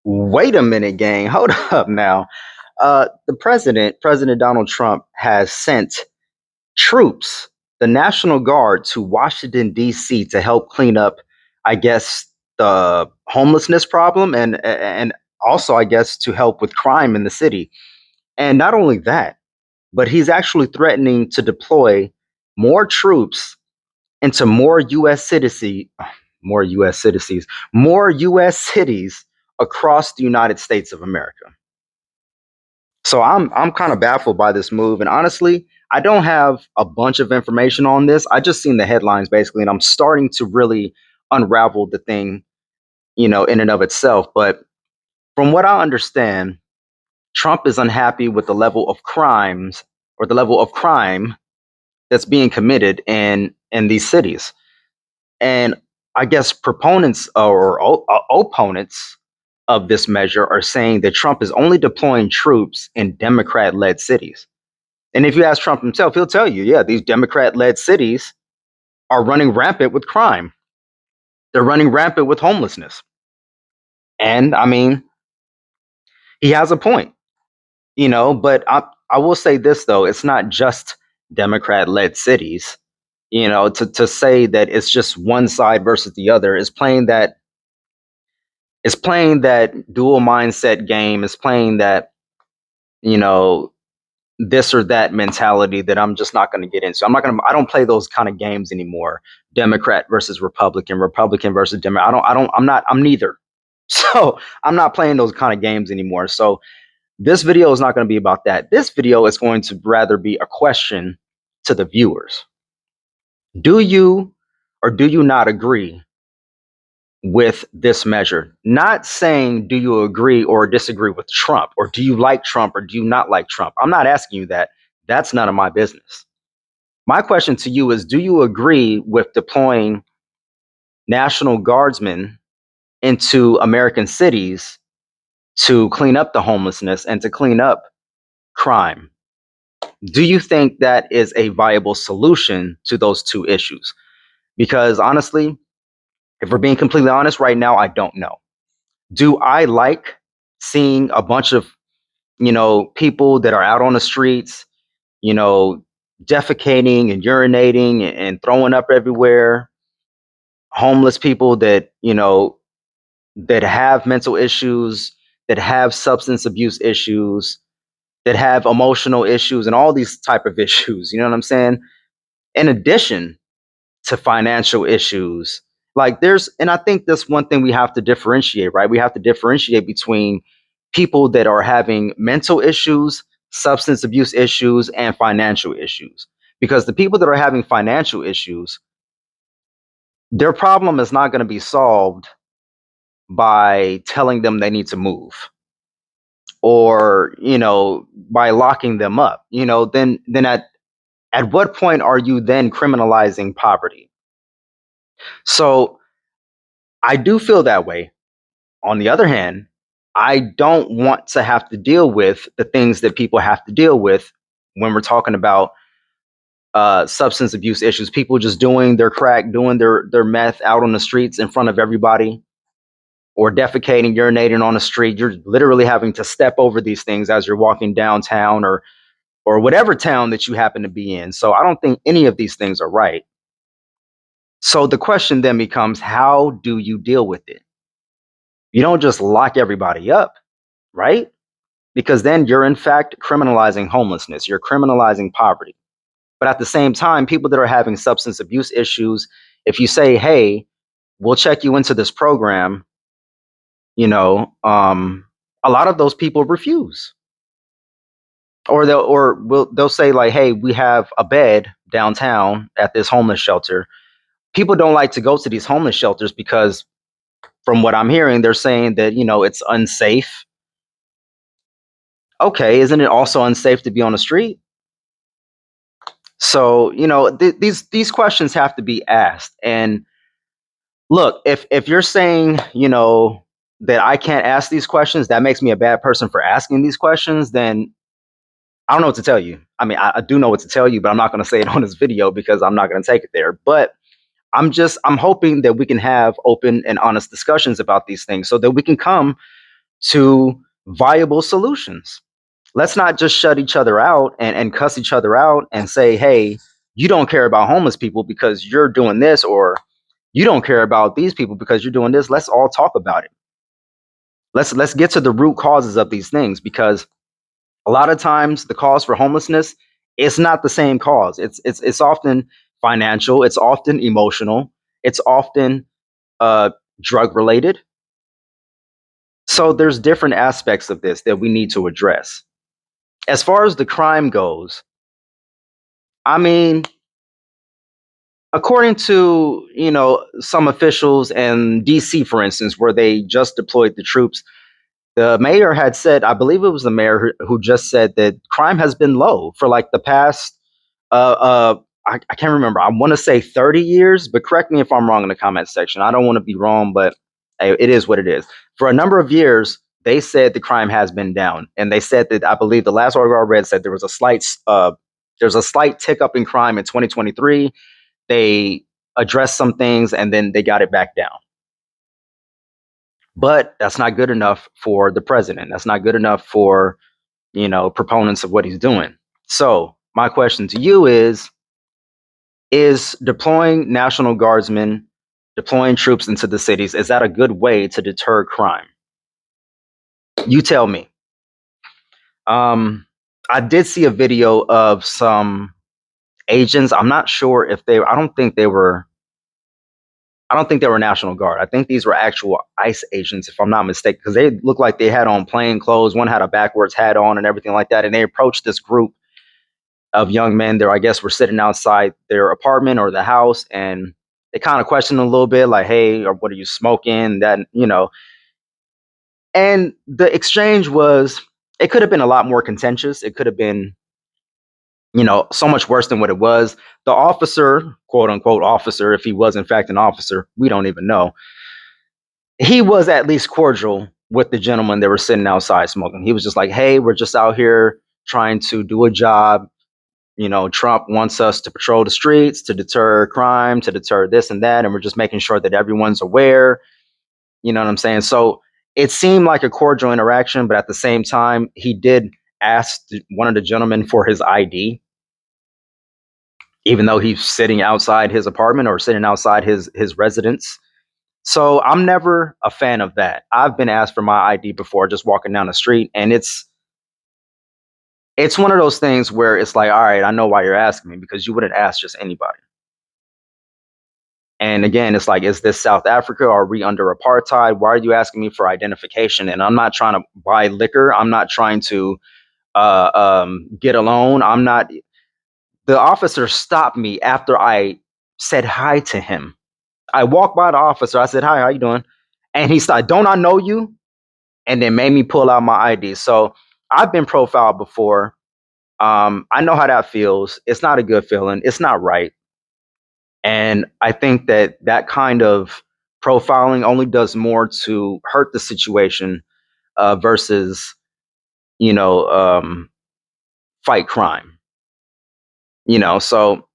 Wait a minute, gang. Hold up now. President Donald Trump, has sent troops, the National Guard, to Washington, D.C. to help clean up, I guess, the homelessness problem and also, I guess, to help with crime in the city. And not only that, but he's actually threatening to deploy more troops into more U.S. citizens, more U.S. cities across the United States of America. So I'm kind of baffled by this move, and honestly, I don't have a bunch of information on this. I just seen the headlines basically, and I'm starting to really unravel the thing, in and of itself. But from what I understand, Trump is unhappy with the level of crimes or the level of crime that's being committed in these cities. And I guess proponents or opponents of this measure are saying that Trump is only deploying troops in Democrat led cities. And if you ask Trump himself, he'll tell you, yeah, these Democrat led cities are running rampant with crime. They're running rampant with homelessness. And I mean, he has a point, but I will say this, though, it's not just Democrat led cities. To say that it's just one side versus the other is playing that dual mindset game, is playing that, you know, this or that mentality that I'm just not going to get into. I don't play those kind of games anymore. Democrat versus Republican, Republican versus Democrat. I'm neither. So I'm not playing those kind of games anymore. So this video is not going to be about that. This video is going to rather be a question to the viewers. Do you or do you not agree with this measure? Not saying do you agree or disagree with Trump, or do you like Trump or do you not like Trump. I'm not asking you that. That's none of my business. My question to you is, do you agree with deploying National Guardsmen into American cities to clean up the homelessness and to clean up crime? Do you think that is a viable solution to those two issues? Because honestly, if we're being completely honest right now, I don't know. Do I like seeing a bunch of, people that are out on the streets, you know, defecating and urinating and throwing up everywhere, homeless people that, that have mental issues, that have substance abuse issues, that have emotional issues and all these type of issues, you know what I'm saying? In addition to financial issues. And I think that's one thing we have to differentiate, right? We have to differentiate between people that are having mental issues, substance abuse issues, and financial issues. Because the people that are having financial issues, their problem is not going to be solved by telling them they need to move, or, by locking them up. Then at what point are you then criminalizing poverty? So I do feel that way. On the other hand, I don't want to have to deal with the things that people have to deal with when we're talking about substance abuse issues. People just doing their crack, doing their meth out on the streets in front of everybody, or defecating, urinating on the street. You're literally having to step over these things as you're walking downtown, or whatever town that you happen to be in. So I don't think any of these things are right. So the question then becomes, how do you deal with it? You don't just lock everybody up, right? Because then you're in fact criminalizing homelessness, you're criminalizing poverty. But at the same time, people that are having substance abuse issues, if you say, hey, we'll check you into this program, you know, a lot of those people refuse. Or they'll say, like, hey, we have a bed downtown at this homeless shelter. People don't like to go to these homeless shelters because, from what I'm hearing, they're saying that, it's unsafe. Okay, isn't it also unsafe to be on the street? So, these questions have to be asked. And look, if you're saying, that I can't ask these questions, that makes me a bad person for asking these questions, then I don't know what to tell you. I mean, I do know what to tell you, but I'm not going to say it on this video because I'm not going to take it there. But I'm hoping that we can have open and honest discussions about these things so that we can come to viable solutions. Let's not just shut each other out and cuss each other out and say, hey, you don't care about homeless people because you're doing this, or you don't care about these people because you're doing this. Let's all talk about it. Let's get to the root causes of these things, because a lot of times the cause for homelessness, it's not the same cause. It's often financial, it's often emotional, it's often uh drug related. So there's different aspects of this that we need to address. As far as the crime goes, I mean, according to, some officials in DC, for instance, where they just deployed the troops, the mayor had said, I believe it was the mayor who just said that crime has been low for like the past, I can't remember. I want to say 30 years, but correct me if I'm wrong in the comment section. I don't want to be wrong, but hey, it is what it is. For a number of years, they said the crime has been down, and they said that, I believe the last article I read said there's a slight tick up in crime in 2023. They addressed some things and then they got it back down. But that's not good enough for the president. That's not good enough for, proponents of what he's doing. So my question to you is deploying National Guardsmen, deploying troops into the cities, is that a good way to deter crime? You tell me. I did see a video of some agents. I'm not sure if I don't think they were National Guard. I think these were actual ICE agents, if I'm not mistaken, because they looked like they had on plain clothes. One had a backwards hat on and everything like that. And they approached this group of young men there, I guess, were sitting outside their apartment or the house. And they kind of questioned them a little bit, like, hey, or what are you smoking? And the exchange it could have been a lot more contentious. It could have been, so much worse than what it was. The officer, quote unquote officer, if he was in fact an officer, we don't even know, he was at least cordial with the gentleman that were sitting outside smoking. He was just like, hey, we're just out here trying to do a job. Trump wants us to patrol the streets, to deter crime, to deter this and that. And we're just making sure that everyone's aware. You know what I'm saying? So it seemed like a cordial interaction, but at the same time, he did ask one of the gentlemen for his ID, even though he's sitting outside his apartment or sitting outside his residence. So I'm never a fan of that. I've been asked for my ID before, just walking down the street, and it's one of those things where it's like, all right, I know why you're asking me, because you wouldn't ask just anybody. And again, it's like, is this South Africa? Are we under apartheid? Why are you asking me for identification? And I'm not trying to buy liquor. I'm not trying to get a loan. I'm not. The officer stopped me after I said hi to him. I walked by the officer. I said, hi, how you doing? And he started, don't I know you? And then made me pull out my ID. So I've been profiled before. I know how that feels. It's not a good feeling. It's not right. And I think that kind of profiling only does more to hurt the situation versus, you know, um, fight crime. So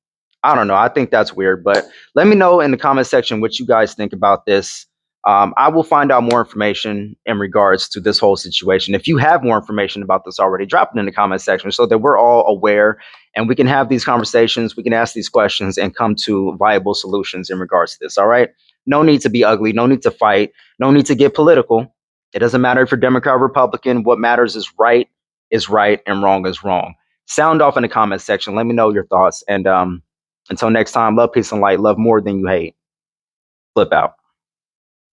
I don't know. I think that's weird, but let me know in the comment section what you guys think about this. I will find out more information in regards to this whole situation. If you have more information about this already, drop it in the comment section so that we're all aware and we can have these conversations. We can ask these questions and come to viable solutions in regards to this. All right. No need to be ugly. No need to fight. No need to get political. It doesn't matter if you're Democrat or Republican. What matters is right and wrong is wrong. Sound off in the comment section. Let me know your thoughts. And until next time, love, peace, and light. Love more than you hate. Flip out.